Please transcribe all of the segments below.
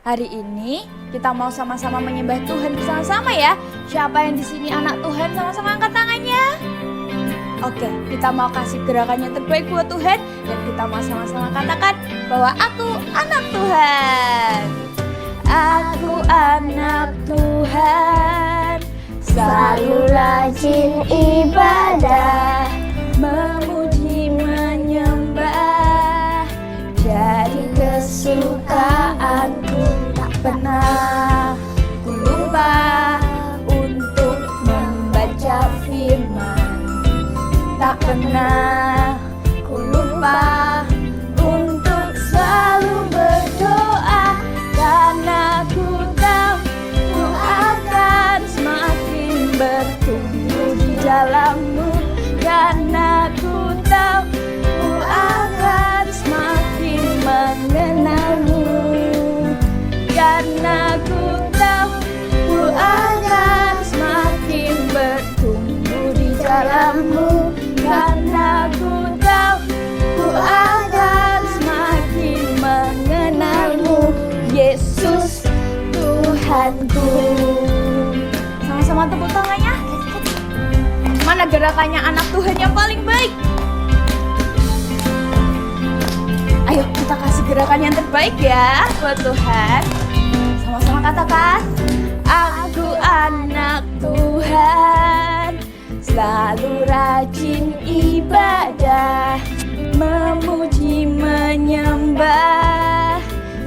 Hari ini kita mau sama-sama menyembah Tuhan bersama-sama ya. Siapa yang di sini anak Tuhan, sama-sama angkat tangannya. Oke, kita mau kasih gerakan yang terbaik buat Tuhan dan kita mau sama-sama katakan bahwa aku anak Tuhan. Aku anak Tuhan, selalu rajin ibadah, memuji menyembah, jadi kesukaanku, tak pernah ku lupa untuk membaca firman, tak pernah ku lupa untuk selalu berdoa, karena ku tahu ku akan semakin bertumbuh di dalam-Mu, karena ku tahu ku akan semakin mengenal-Mu, karena ku tahu ku akan semakin bertumbuh di dalam-Mu, karena ku tahu ku akan semakin mengenal-Mu, Yesus Tuhanku. Sama-sama tepuk tangannya. Mana gerakannya anak Tuhan yang paling baik? Ayo kita kasih gerakan yang terbaik ya buat Tuhan. Sama-sama katakan, aku anak Tuhan, selalu rajin ibadah, memuji menyembah,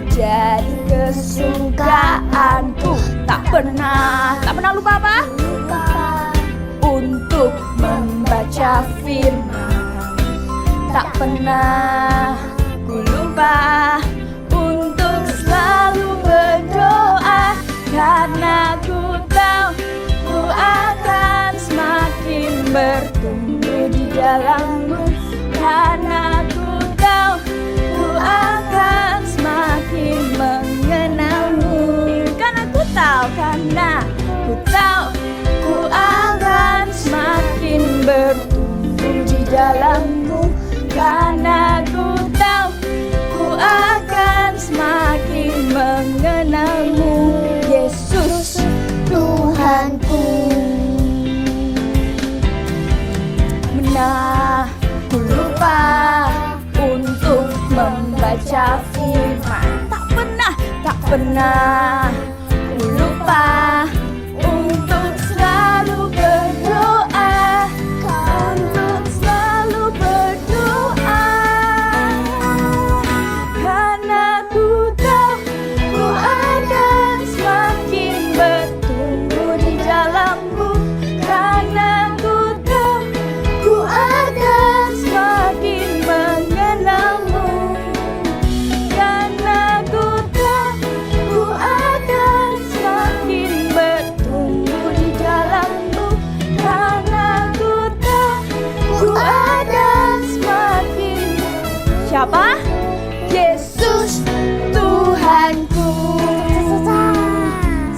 jadi kesukaanku, tak pernah lupa apa? Untuk membaca firman, tak pernah ku lupa untuk selalu berdoa, karena ku tahu ku akan semakin bertumbuh di dalam-Mu, karena ku tahu ku akan semakin mengenal-Mu, karena ku tahu ku akan semakin bertumbuh di dalam-Mu, karena ku tahu ku akan semakin mengenal-Mu, Yesus Tuhanku. Pernah ku lupa untuk membaca firman, tak pernah ku lupa untuk selalu berdoa, untuk selalu berdoa, karena ku tahu ku akan semakin bertumbuh di dalam-Mu, karena ku tahu ku akan semakin mengenal-Mu, karena ku tahu ku akan semakin bertumbuh di dalam-Mu, karena ku tahu ku akan semakin siapa? Yesus Tuhanku.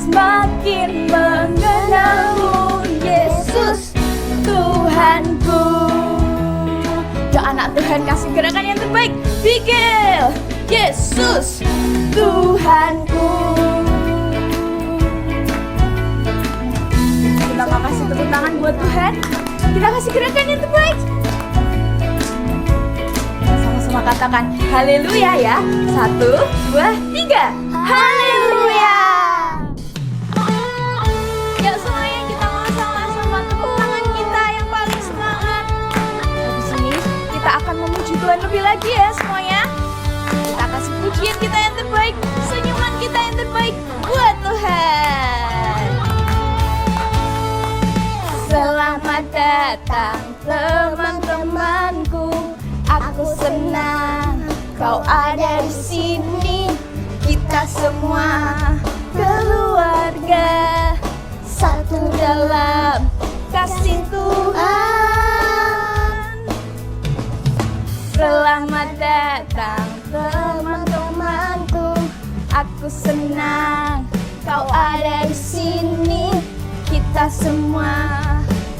Semakin mengenal-Mu, Yesus Tuhanku. Ya anak Tuhan, kasih gerakan yang terbaik. Pikir, Yesus Tuhanku. Kita mau kasih tepuk tangan buat Tuhan. Kita kasih gerakan yang terbaik. Sama-sama katakan haleluya ya. 1, 2, 3. Haleluya. Ya semuanya, kita mau sama-sama tepuk tangan kita yang paling semangat. Habis ini kita akan memuji Tuhan lebih lagi ya semuanya. Kita kasih pujian kita yang terbaik, senyuman kita yang terbaik buat Tuhan. Selamat datang teman-temanku, aku senang kau ada di sini. Kita semua keluarga, satu dalam kasih Tuhan. Selamat datang teman-temanku, aku senang kau ada di sini. Kita semua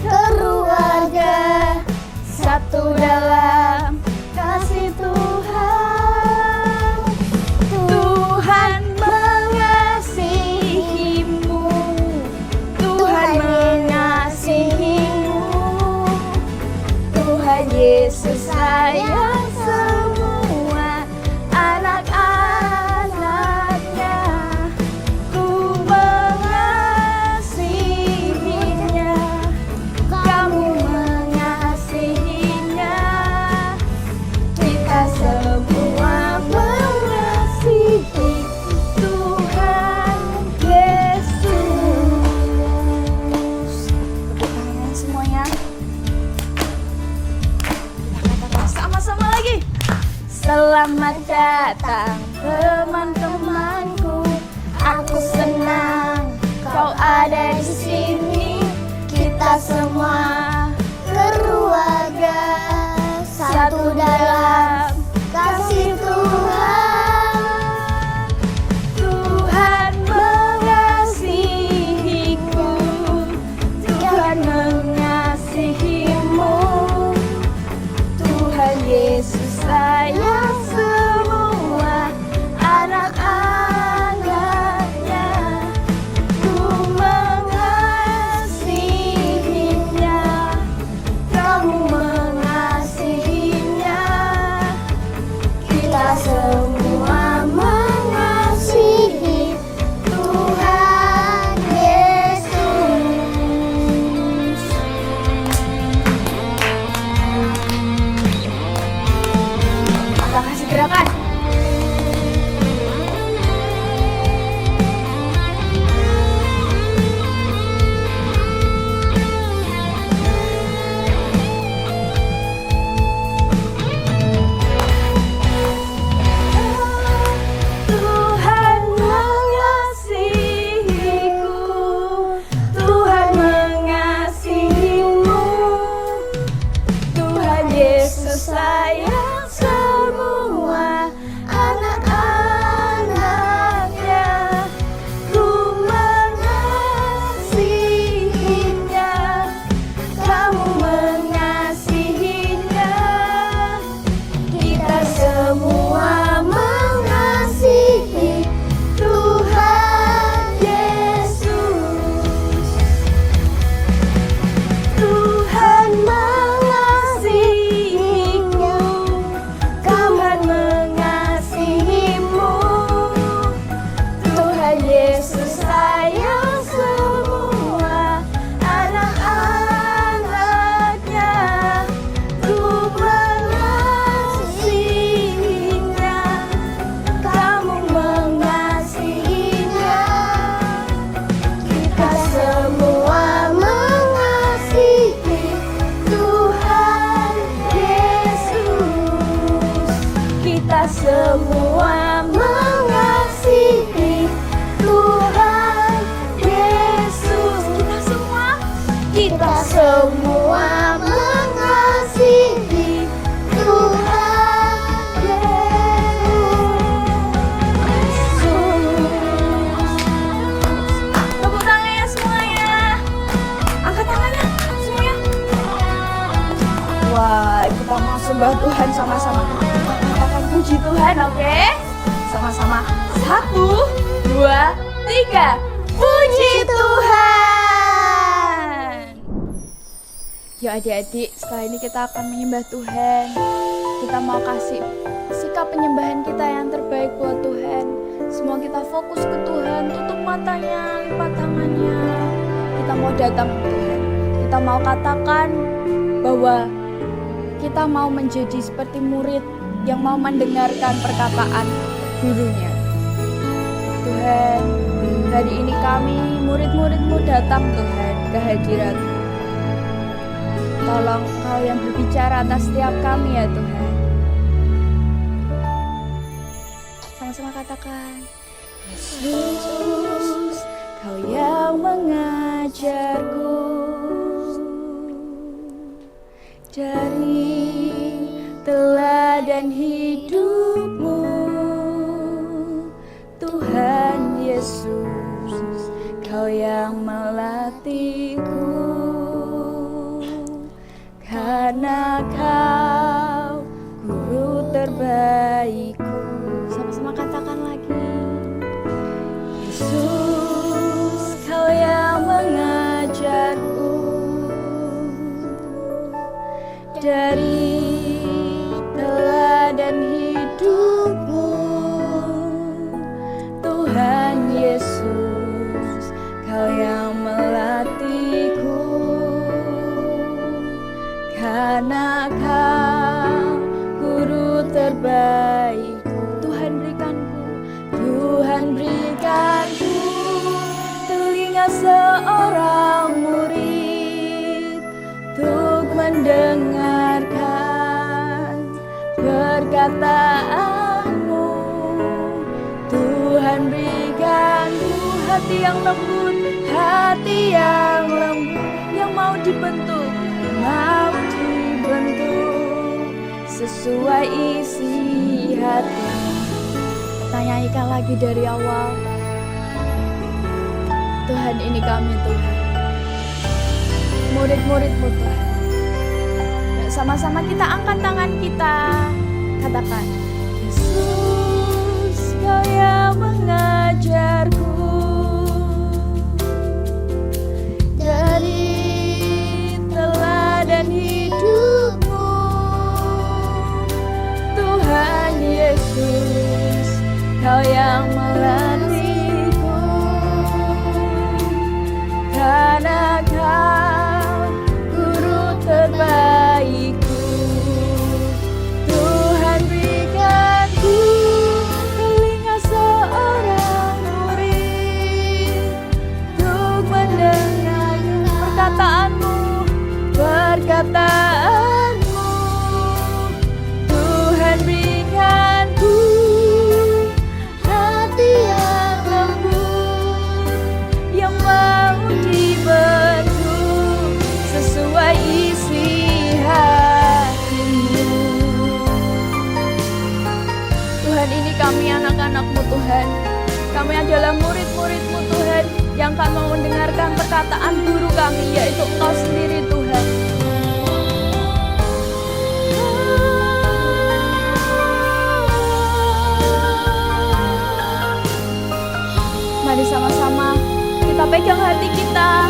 keluarga, satu dalam kasih Tuhan. Tuhan Selamat datang teman-temanku. Aku senang kau ada di sini. Kita semua keluarga satu dalam kasih Tuhan. Tuhan mengasihiku, Tuhan mengasihimu. Tuhan Yesus sayang semua anak-anaknya. Ku mengasihinya, kamu mengasihinya. Kita semua mengasihi Tuhan Yesus. Kita kasih gerakan. Tuhan mengasihiku, Tuhan mengasihimu. Tuhan Yesus sayang semua anak-anaknya. Ku mengasihinya, kamu mengasihinya. Kita semua Mengasihi Tuhan Yesus. Tuhan mengasihiku, Tuhan mengasihimu. Tuhan Yesus sayang semua anak-anaknya. Ku mengasihinya, kamu mengasihinya. Kita semua Mengasihi Tuhan Yesus. Kita semua Mengasihi Tuhan Yesus. Kita semua mengasihi Tuhan Yesus. Tepuk tangannya semuanya. Angkat tangannya semuanya. Wah, kita mau sembah Tuhan sama-sama. Kita akan puji Tuhan, oke? Sama-sama. 1, 2, 3. Puji Tuhan. Yuk adik-adik, setelah ini kita akan menyembah Tuhan. Kita mau kasih sikap penyembahan kita yang terbaik buat Tuhan. Semua kita fokus ke Tuhan, tutup matanya, lipat tangannya. Kita mau datang ke Tuhan. Kita mau katakan bahwa kita mau menjadi seperti murid yang mau mendengarkan perkataan gurunya. Tuhan, hari ini kami murid-murid-Mu datang Tuhan ke hadirat-Mu. Tolong Kau yang berbicara atas setiap kami ya Tuhan. Sama-sama katakan, Yesus, Kau yang mengajarku dari teladan hidup-Mu. Tuhan Yesus, Kau yang melatihku, karena Kau guru terbaikku. Sama-sama katakan lagi, Yesus, Kau yang mengajarku dari teladan hidup-Mu. Tuhan Yesus, Kau yang melatihku, karena Kau guru terbaikku. Tuhan berikanku telinga seorang murid untuk mendengarkan perkataan Tuhan berikan ku hati yang lembut, hati yang lembut, yang mau dibentuk sesuai isi hati. Kita nyanyikan lagi dari awal. Tuhan, ini kami Tuhan, murid-murid-Mu Tuhan. Yuk sama-sama kita angkat tangan kita, katakan, Yesus, Kau yang mengajarku dari teladan hidupmu. Tuhan Yesus, Kau yang melatihku, karena Kau guru terbaikku. Tuhan berikan ku telinga seorang murid untuk mendengar perkataanmu. Tuhan berikan ku hati yang lembut, yang mau dibentuk sesuai isi hati-Mu. Tuhan, ini kami anak-anak-Mu Tuhan. Kami adalah murid-murid-Mu Tuhan, yang akan mau mendengarkan perkataan guru kami, yaitu Engkau sendiri Tuhan. Mari sama-sama kita pegang hati kita,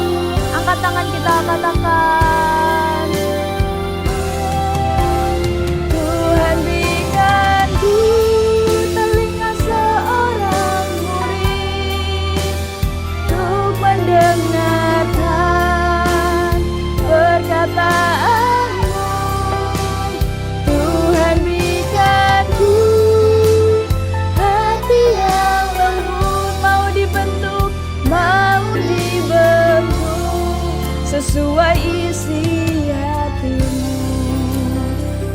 angkat tangan kita, katakan, Tuhan berikan ku telinga seorang murid untuk mendengarkan perkataanmu. Tuhan berikan ku hati yang lembut, mau dibentuk sesuai isi hati-Mu.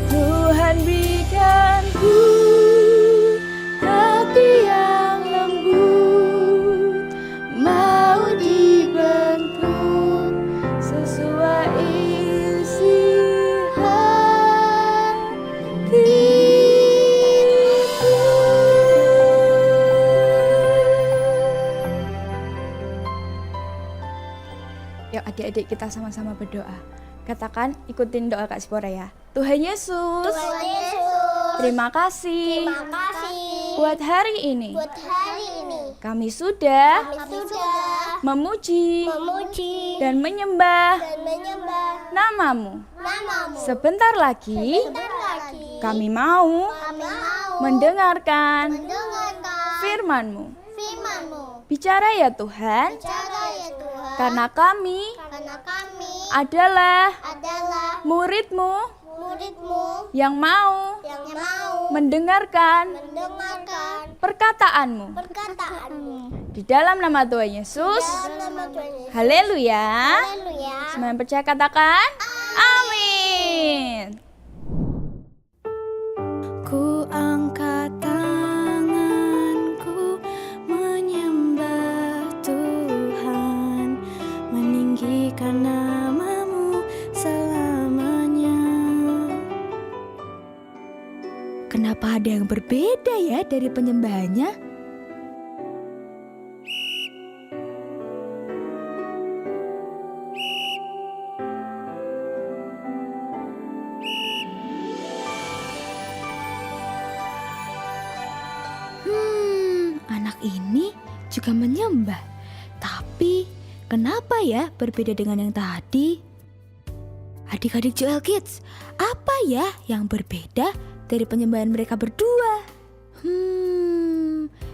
Tuhan berikan ku hati yang lembut, mau dibentuk sesuai isi hati-Mu. Yuk adik-adik kita sama-sama berdoa. Katakan, ikutin doa Kak Sipora ya. Tuhan Yesus, Tuhan Yesus, terima kasih terima kasih buat hari ini. Kami Kami sudah sudah memuji dan dan menyembah menyembah nama-Mu. nama-Mu. Sebentar lagi Sebentar lagi kami mau kami mau mendengarkan mendengarkan firman-Mu. firman-Mu. Bicara ya Tuhan, Bicara ya Tuhan, karena kami karena kami adalah adalah murid-Mu murid-Mu yang mau yang mau mendengarkan mendengarkan perkataan-Mu. perkataan-Mu. Di dalam nama Tuhan Yesus, Dalam nama Tuhan Yesus. haleluya. Haleluya. Semua yang percaya katakan, amin. Ku angkat tanganku menyembah Tuhan, meninggikan nama-Mu selamanya. Kenapa ada yang berbeda ya dari penyembahnya? Anak ini juga menyembah. Tapi kenapa ya berbeda dengan yang tadi? Adik-adik Joel Kids, apa ya yang berbeda dari penyembahan mereka berdua?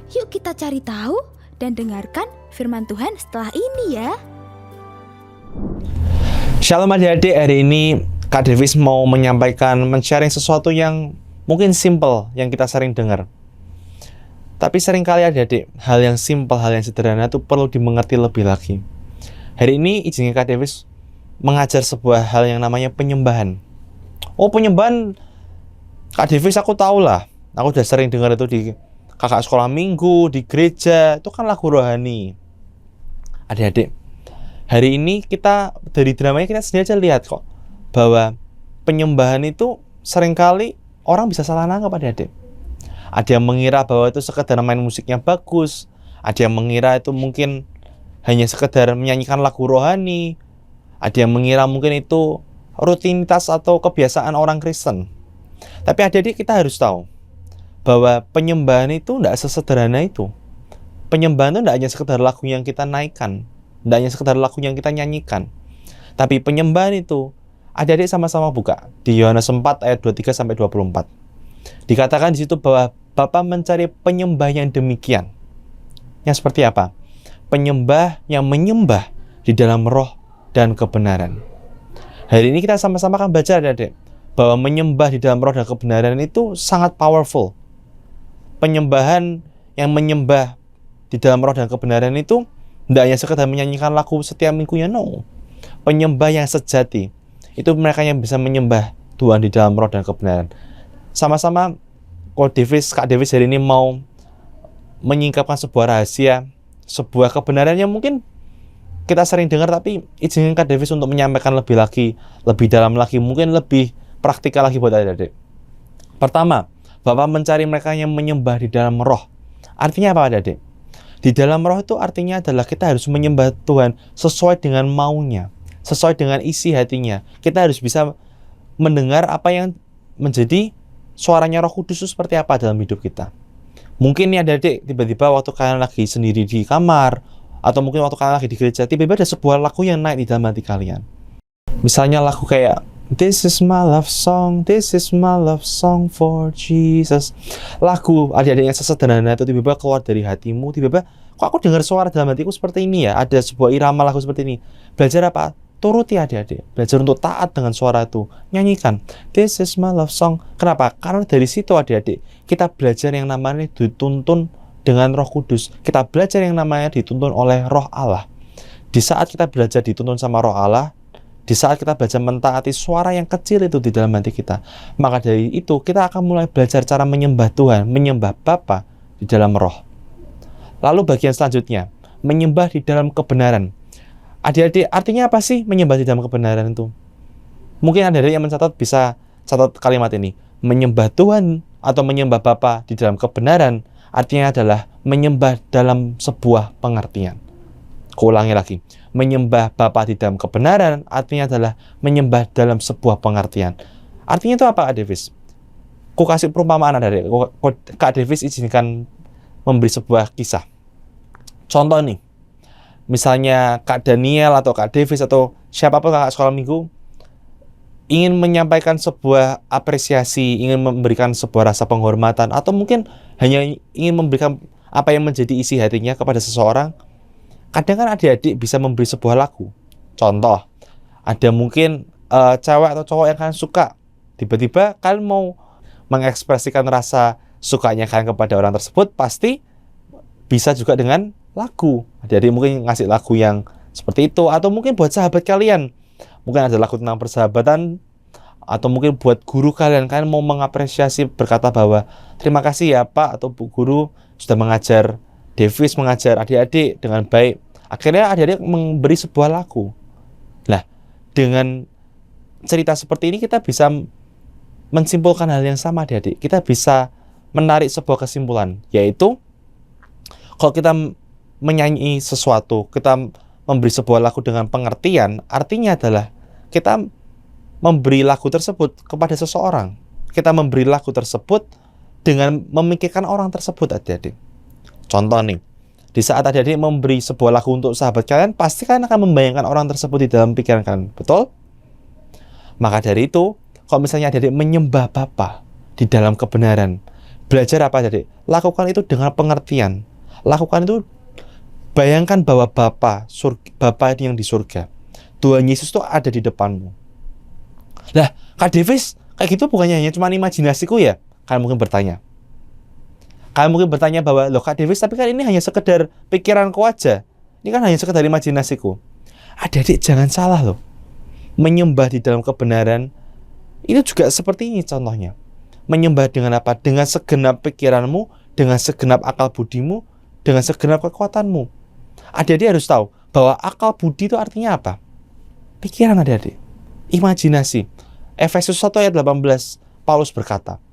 Yuk kita cari tahu dan dengarkan firman Tuhan setelah ini ya. Shalom adik-adik, hari ini Kak Davis mau men-sharing sesuatu yang mungkin simple yang kita sering dengar. Tapi seringkali adik-adik, hal yang simple, hal yang sederhana itu perlu dimengerti lebih lagi. Hari ini izinkan Kak Davis mengajar sebuah hal yang namanya penyembahan. Oh, penyembahan, Kak Davis aku tahu lah. Aku udah sering dengar itu di kakak sekolah minggu, di gereja, itu kan lagu rohani. Adik-adik, hari ini kita dari dramanya kita sendiri aja lihat kok bahwa penyembahan itu seringkali orang bisa salah nangkap, adik-adik. Ada yang mengira bahwa itu sekedar main musiknya bagus, ada yang mengira itu mungkin hanya sekedar menyanyikan lagu rohani, ada yang mengira mungkin itu rutinitas atau kebiasaan orang Kristen. Tapi adik-adik, kita harus tahu bahwa penyembahan itu tidak sesederhana itu. Penyembahan itu tidak hanya sekedar lagu yang kita naikkan, tidak hanya sekedar lagu yang kita nyanyikan. Tapi penyembahan itu, adik-adik sama-sama buka di Yohanes 4 ayat 23-24. Dikatakan di situ bahwa Bapa mencari penyembah yang demikian. Yang seperti apa? Penyembah yang menyembah di dalam roh dan kebenaran. Hari ini kita sama-sama akan belajar, adik-adik, bahwa menyembah di dalam roh dan kebenaran itu sangat powerful. Penyembahan yang menyembah di dalam roh dan kebenaran itu tidak hanya sekedar menyanyikan lagu setiap minggunya, no. Penyembah yang sejati, itu mereka yang bisa menyembah Tuhan di dalam roh dan kebenaran. Sama-sama Kak Davis hari ini mau menyingkapkan sebuah rahasia, sebuah kebenaran yang mungkin kita sering dengar, tapi izinkan Kak Davis untuk menyampaikan lebih dalam lagi, mungkin lebih praktikal lagi buat adik-adik. Pertama, Bapa mencari mereka yang menyembah di dalam roh. Artinya apa, adik-adik? Di dalam roh itu artinya adalah kita harus menyembah Tuhan sesuai dengan maunya, sesuai dengan isi hatinya. Kita harus bisa mendengar apa yang menjadi suaranya Roh Kudus itu seperti apa dalam hidup kita. Mungkin nih adik-adik, tiba-tiba waktu kalian lagi sendiri di kamar, atau mungkin waktu kalian lagi di gereja, tiba-tiba ada sebuah lagu yang naik di dalam hati kalian. Misalnya lagu kayak This is my love song for Jesus. Lagu adik-adik yang sesederhana itu tiba-tiba keluar dari hatimu, tiba-tiba kok aku dengar suara dalam hatiku seperti ini ya, ada sebuah irama lagu seperti ini. Belajar apa? Turuti adik-adik, belajar untuk taat dengan suara itu, nyanyikan This is my love song. Kenapa? Karena dari situ adik-adik kita belajar yang namanya dituntun dengan Roh Kudus. Kita belajar yang namanya dituntun oleh Roh Allah. Di saat kita belajar dituntun sama Roh Allah, di saat kita belajar mentaati suara yang kecil itu di dalam hati kita, maka dari itu kita akan mulai belajar cara menyembah Tuhan, menyembah Bapa di dalam roh. Lalu bagian selanjutnya, menyembah di dalam kebenaran. Adik-adik, artinya apa sih menyembah di dalam kebenaran itu? Mungkin adik-adik yang mencatat bisa catat kalimat ini. Menyembah Tuhan atau menyembah Bapa di dalam kebenaran artinya adalah menyembah dalam sebuah pengertian. Kuulangi lagi. Menyembah Bapa di dalam kebenaran artinya adalah menyembah dalam sebuah pengertian. Artinya itu apa, Kak Davis? Ku kasih perumpamaan, adik-adik. Kak Davis izinkan memberi sebuah kisah. Contoh nih. Misalnya Kak Daniel atau Kak Davis atau siapapun kakak sekolah minggu ingin menyampaikan sebuah apresiasi, ingin memberikan sebuah rasa penghormatan, atau mungkin hanya ingin memberikan apa yang menjadi isi hatinya kepada seseorang. Kadang kan adik-adik bisa memberi sebuah lagu. Contoh, ada mungkin cewek atau cowok yang kalian suka. Tiba-tiba kalian mau mengekspresikan rasa sukanya kalian kepada orang tersebut, pasti bisa juga dengan lagu. Adik-adik mungkin ngasih lagu yang seperti itu. Atau mungkin buat sahabat kalian, mungkin ada lagu tentang persahabatan. Atau mungkin buat guru kalian mau mengapresiasi, berkata bahwa terima kasih ya Pak atau Bu Guru sudah mengajar Davis, mengajar adik-adik dengan baik. Akhirnya adik-adik memberi sebuah lagu. Nah, dengan cerita seperti ini kita bisa mensimpulkan hal yang sama, adik-adik. Kita bisa menarik sebuah kesimpulan, yaitu kalau kita menyanyi sesuatu, kita memberi sebuah lagu dengan pengertian, artinya adalah kita memberi lagu tersebut kepada seseorang. Kita memberi lagu tersebut dengan memikirkan orang tersebut, adik-adik. Contoh nih, di saat adik-adik memberi sebuah lagu untuk sahabat kalian, pasti kalian akan membayangkan orang tersebut di dalam pikiran kalian, betul? Maka dari itu, kalau misalnya adik-adik menyembah Bapa di dalam kebenaran, belajar apa, adik-adik? Lakukan itu dengan pengertian. Lakukan itu, bayangkan bahwa Bapa yang di surga, Tuhan Yesus itu ada di depanmu. Nah, Kak Davis, kayak gitu bukannya hanya cuma imajinasiku ya? Kalian mungkin bertanya. Kalian mungkin bertanya bahwa, loh Kak Davis, tapi kan ini hanya sekedar pikiranku aja. Ini kan hanya sekedar imajinasiku. Adik-adik jangan salah loh. Menyembah di dalam kebenaran, itu juga seperti ini contohnya. Menyembah dengan apa? Dengan segenap pikiranmu, dengan segenap akal budimu, dengan segenap kekuatanmu. Adik-adik harus tahu bahwa akal budi itu artinya apa? Pikiran adik-adik, imajinasi. Efesus 1 ayat 18, Paulus berkata,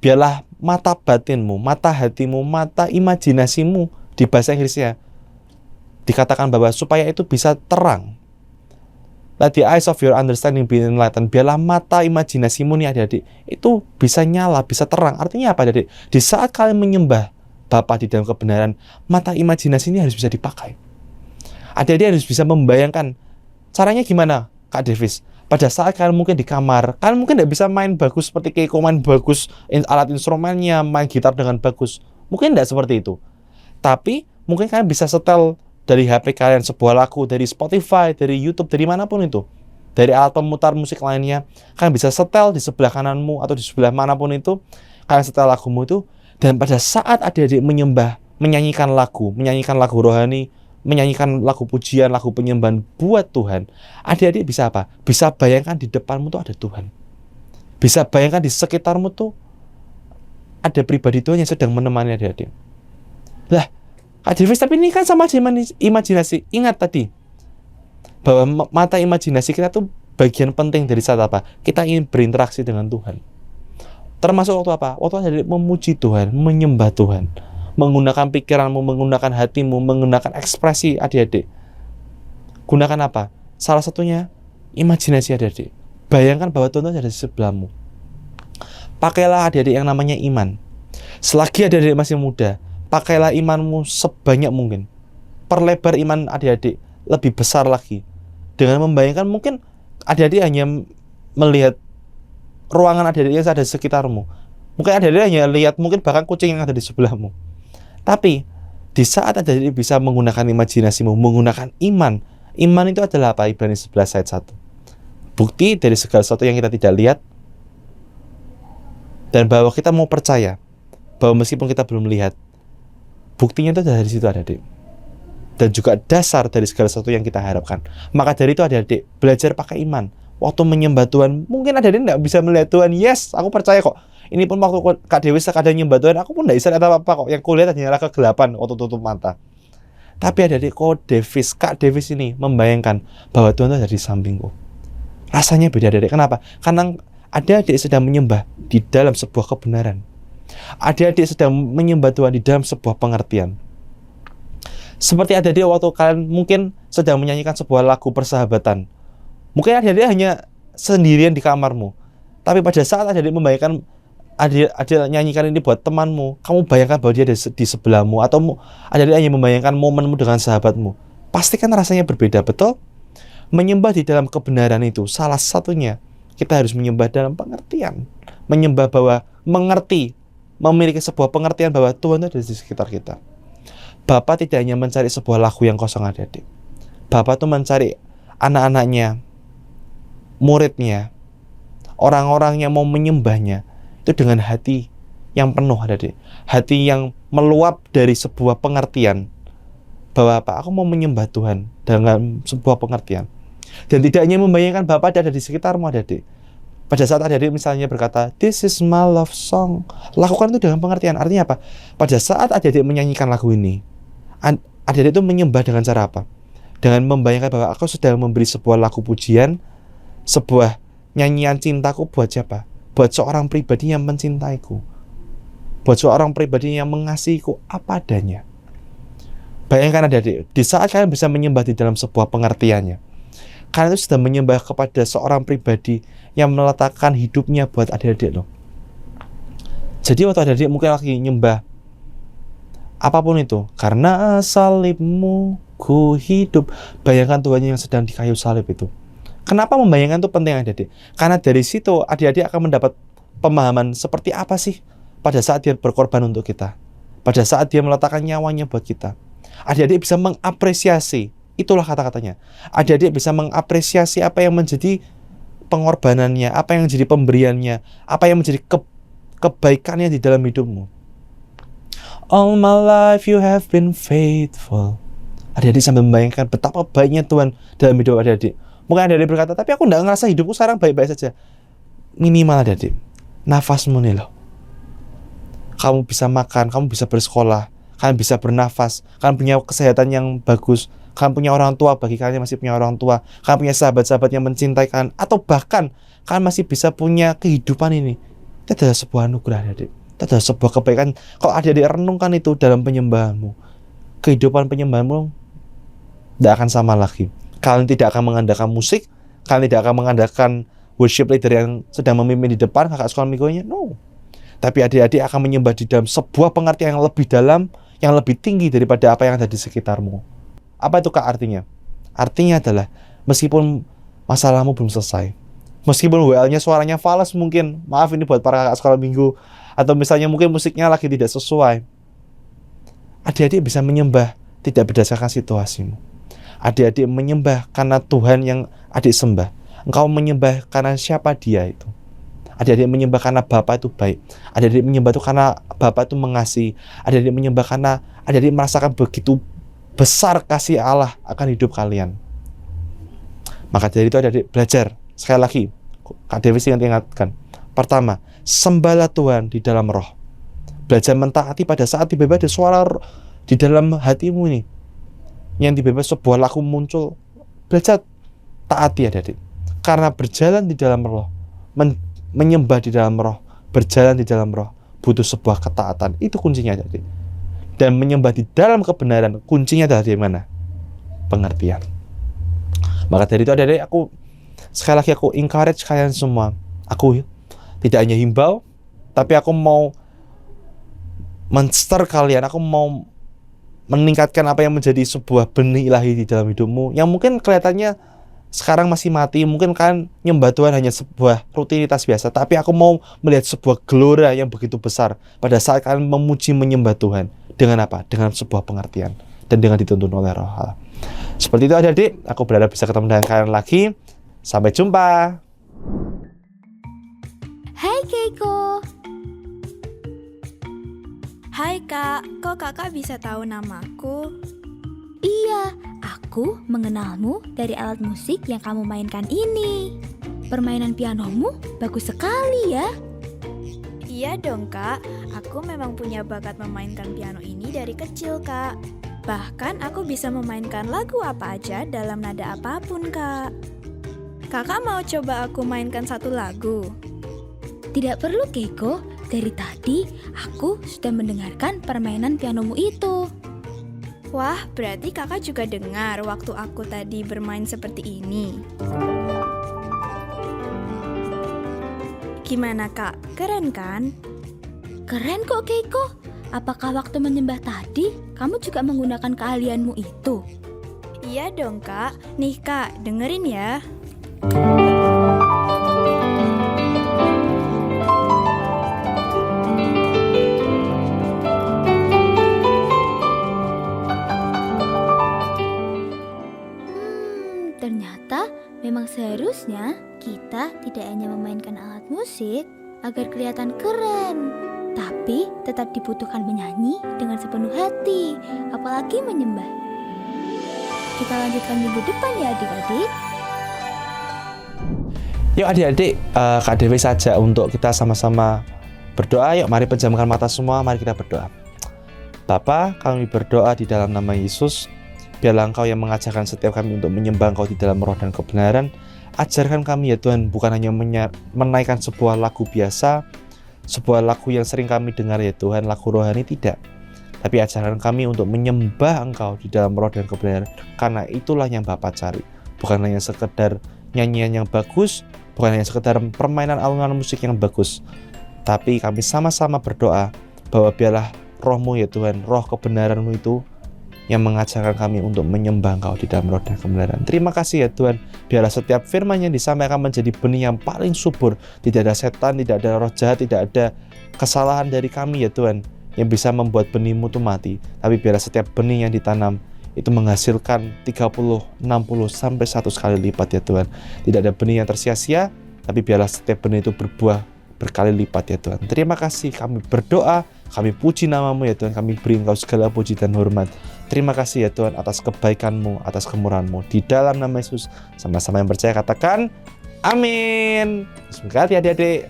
biarlah mata batinmu, mata hatimu, mata imajinasimu, di bahasa Inggrisnya dikatakan bahwa supaya itu bisa terang. Let the eyes of your understanding be enlightened. Biarlah mata imajinasimu nih adik-adik itu bisa nyala, bisa terang. Artinya apa adik-adik? Di saat kalian menyembah Bapa di dalam kebenaran, mata imajinasi ini harus bisa dipakai. Adik-adik harus bisa membayangkan. Caranya gimana, Kak Davis? Pada saat kalian mungkin di kamar, kalian mungkin tidak bisa main bagus seperti Keiko, main bagus alat instrumennya, main gitar dengan bagus. Mungkin tidak seperti itu. Tapi mungkin kalian bisa setel dari HP kalian sebuah lagu, dari Spotify, dari YouTube, dari manapun itu, dari alat pemutar musik lainnya, kalian bisa setel di sebelah kananmu atau di sebelah manapun itu, kalian setel lagumu itu, dan pada saat adik-adik menyembah, menyanyikan lagu rohani, menyanyikan lagu pujian, lagu penyembahan buat Tuhan, adik-adik bisa apa? Bisa bayangkan di depanmu tuh ada Tuhan. Bisa bayangkan di sekitarmu tuh ada pribadi Tuhan yang sedang menemani adik-adik. Lah, Kak Davis, tapi ini kan sama imajinasi. Ingat tadi bahwa mata imajinasi kita tuh bagian penting dari saat apa? Kita ingin berinteraksi dengan Tuhan. Termasuk waktu apa? Waktu adik memuji Tuhan, menyembah Tuhan, menggunakan pikiranmu, menggunakan hatimu, menggunakan ekspresi adik-adik. Gunakan apa? Salah satunya imajinasi adik-adik. Bayangkan bahwa Tuhan ada di sebelahmu. Pakailah adik-adik yang namanya iman. Selagi adik-adik masih muda, pakailah imanmu sebanyak mungkin. Perlebar iman adik-adik lebih besar lagi. Dengan membayangkan mungkin adik-adik hanya melihat ruangan adik-adik yang ada di sekitarmu. Mungkin adik-adik hanya lihat mungkin bahkan kucing yang ada di sebelahmu. Tapi di saat adik-adik bisa menggunakan imajinasimu, menggunakan iman. Iman itu adalah apa? Ibrani 11 ayat 1. Bukti dari segala sesuatu yang kita tidak lihat. Dan bahwa kita mau percaya bahwa meskipun kita belum lihat, buktinya itu dari situ adik-adik. Dan juga dasar dari segala sesuatu yang kita harapkan. Maka dari itu adik-adik, belajar pakai iman. Waktu menyembah Tuhan, mungkin adik-adik tidak bisa melihat Tuhan. Yes, aku percaya kok. Ini pun waktu Kak Dewi sekadar nyembah Tuhan, aku pun tidak bisa lihat apa-apa kok. Yang kulihat hanyalah kegelapan waktu tutup mata. Tapi adik-adik, Kak Davis ini membayangkan bahwa Tuhan itu ada di sampingku. Rasanya beda adik-adik. Kenapa? Karena adik-adik sedang menyembah di dalam sebuah kebenaran. Adik-adik sedang menyembah Tuhan di dalam sebuah pengertian. Seperti adik-adik waktu kalian mungkin sedang menyanyikan sebuah lagu persahabatan. Mungkin adik-adik hanya sendirian di kamarmu. Tapi pada saat adik-adik membayangkan adik-adik nyanyikan ini buat temanmu, kamu bayangkan bahwa dia ada di sebelahmu. Atau adik-adik hanya membayangkan momenmu dengan sahabatmu. Pasti kan rasanya berbeda, betul? Menyembah di dalam kebenaran itu, salah satunya kita harus menyembah dalam pengertian. Menyembah bahwa mengerti, memiliki sebuah pengertian bahwa Tuhan itu ada di sekitar kita. Bapa tidak hanya mencari sebuah lagu yang kosong adik-adik. Bapa itu mencari anak-anaknya, muridnya, orang-orang yang mau menyembahnya itu dengan hati yang penuh adik-adik. Hati yang meluap dari sebuah pengertian bahwa apa? Aku mau menyembah Tuhan dengan sebuah pengertian. Dan tidak hanya membayangkan Bapa ada di sekitarmu adik-adik. Pada saat adik-adik misalnya berkata, this is my love song, lakukan itu dengan pengertian. Artinya apa? Pada saat adik-adik menyanyikan lagu ini, adik-adik itu menyembah dengan cara apa? Dengan membayangkan bahwa aku sedang memberi sebuah lagu pujian, sebuah nyanyian cintaku buat siapa? Buat seorang pribadi yang mencintaiku, buat seorang pribadi yang mengasihiku apa adanya. Bayangkan adik-adik, di saat kalian bisa menyembah di dalam sebuah pengertiannya, kalian itu sudah menyembah kepada seorang pribadi yang meletakkan hidupnya buat adik-adik loh. Jadi waktu adik-adik mungkin lagi nyembah apapun itu, karena salibmu ku hidup. Bayangkan Tuhan yang sedang di kayu salib itu. Kenapa membayangkan itu penting adik-adik? Karena dari situ adik-adik akan mendapat pemahaman seperti apa sih pada saat dia berkorban untuk kita. Pada saat dia meletakkan nyawanya buat kita. Adik-adik bisa mengapresiasi. Itulah kata-katanya. Adik-adik bisa mengapresiasi apa yang menjadi pengorbanannya, apa yang menjadi pemberiannya, apa yang menjadi kebaikannya di dalam hidupmu. All my life you have been faithful. Adik-adik sambil membayangkan betapa baiknya Tuhan dalam hidup adik-adik. Mungkin adik-adik berkata, tapi aku tidak ngerasa hidupku sekarang baik-baik saja. Minimal adik-adik, nafasmu nih loh. kamu bisa makan, kamu bisa bersekolah, kalian bisa bernafas, kalian punya kesehatan yang bagus, kalian punya orang tua bagi kalian yang masih punya orang tua, kalian punya sahabat-sahabat yang mencintai kalian, atau bahkan kalian masih bisa punya kehidupan ini. Itu adalah sebuah anugerah, adik. Itu adalah sebuah kebaikan. Kalau adik-adik renungkan itu dalam penyembahanmu, kehidupan penyembahanmu tidak akan sama lagi. Kalian tidak akan mengandalkan musik, kalian tidak akan mengandalkan worship leader yang sedang memimpin di depan kakak sekolah minggunya. No. Tapi adik-adik akan menyembah di dalam sebuah pengertian yang lebih dalam, yang lebih tinggi daripada apa yang ada di sekitarmu. Apa itu Kak artinya? Artinya adalah meskipun masalahmu belum selesai, meskipun WL-nya suaranya fals mungkin, maaf ini buat para kakak sekolah minggu, atau misalnya mungkin musiknya lagi tidak sesuai, adik-adik bisa menyembah tidak berdasarkan situasimu. Adik-adik menyembah karena Tuhan yang adik sembah. Engkau menyembah karena siapa dia itu. Adik-adik menyembah karena Bapa itu baik. Adik-adik menyembah itu karena Bapa itu mengasihi. Adik-adik menyembah karena adik-adik merasakan begitu besar kasih Allah akan hidup kalian. Maka dari itu adik-adik belajar. Sekali lagi, Kak Dewi ingatkan. Pertama, sembahlah Tuhan di dalam roh. Belajar mentaati pada saat tiba-tiba ada suara di dalam hatimu ini, yang tiba-tiba sebuah lagu muncul. Belajar taati adik-adik. Karena berjalan di dalam roh, menyembah di dalam roh, berjalan di dalam roh, butuh sebuah ketaatan. Itu kuncinya adik-adik. Dan menyembah di dalam kebenaran, kuncinya adalah di mana? Pengertian. Maka dari itu adik-adik, sekali lagi aku encourage kalian semua. Aku tidak hanya himbau, tapi aku mau men-stir kalian. Aku mau meningkatkan apa yang menjadi sebuah benih ilahi di dalam hidupmu, yang mungkin kelihatannya sekarang masih mati. Mungkin kan nyembah Tuhan hanya sebuah rutinitas biasa, tapi aku mau melihat sebuah gelora yang begitu besar pada saat kalian memuji menyembah Tuhan. Dengan apa? Dengan sebuah pengertian dan dengan dituntun oleh Roh Allah. Seperti itu adik-adik, aku berharap bisa ketemu dengan kalian lagi. Sampai jumpa. Hai Keiko. Hai Kak, kok kakak bisa tahu namaku? Iya, aku mengenalmu dari alat musik yang kamu mainkan ini. Permainan pianomu bagus sekali ya. Iya dong Kak, aku memang punya bakat memainkan piano ini dari kecil Kak. Bahkan aku bisa memainkan lagu apa aja dalam nada apapun Kak. Kakak mau coba aku mainkan satu lagu? Tidak perlu Keiko, dari tadi aku sudah mendengarkan permainan pianomu itu. Wah, berarti kakak juga dengar waktu aku tadi bermain seperti ini. Gimana Kak? Keren kan? Keren kok Keiko. Apakah waktu menyembah tadi kamu juga menggunakan keahlianmu itu? Iya dong Kak. Nih Kak, dengerin ya. Ternyata memang seharusnya kita tidak hanya memainkan alat musik agar kelihatan keren, tapi tetap dibutuhkan menyanyi dengan sepenuh hati, apalagi menyembah. Kita lanjutkan minggu depan ya adik-adik. Yuk adik-adik, Kak Dewi saja untuk kita sama-sama berdoa. Yuk mari pejamkan mata semua, mari kita berdoa. Bapa, kami berdoa di dalam nama Yesus. Biarlah Engkau yang mengajarkan setiap kami untuk menyembah Engkau di dalam roh dan kebenaran. Ajarkan kami ya Tuhan, bukan hanya menaikkan sebuah lagu biasa, sebuah lagu yang sering kami dengar ya Tuhan, lagu rohani, tidak. Tapi ajarkan kami untuk menyembah Engkau di dalam roh dan kebenaran, karena itulah yang Bapa cari. Bukan hanya sekedar nyanyian yang bagus, bukan hanya sekedar permainan alunan musik yang bagus. Tapi kami sama-sama berdoa bahwa biarlah roh-Mu ya Tuhan, roh kebenaran-Mu itu yang mengajarkan kami untuk menyembah Engkau di dalam roh dan kebenaran. Terima kasih ya Tuhan, biarlah setiap firman yang disampaikan menjadi benih yang paling subur. Tidak ada setan, tidak ada roh jahat, tidak ada kesalahan dari kami ya Tuhan yang bisa membuat benih-Mu itu mati. Tapi biarlah setiap benih yang ditanam itu menghasilkan 30, 60, sampai 100 kali lipat ya Tuhan. Tidak ada benih yang tersia-sia, tapi biarlah setiap benih itu berbuah berkali lipat ya Tuhan. Terima kasih, kami berdoa, kami puji nama-Mu ya Tuhan, kami beri Engkau segala puji dan hormat. Terima kasih ya Tuhan atas kebaikan-Mu, atas kemurahan-Mu. Di dalam nama Yesus, sama-sama yang percaya katakan amin. Semoga adik-adik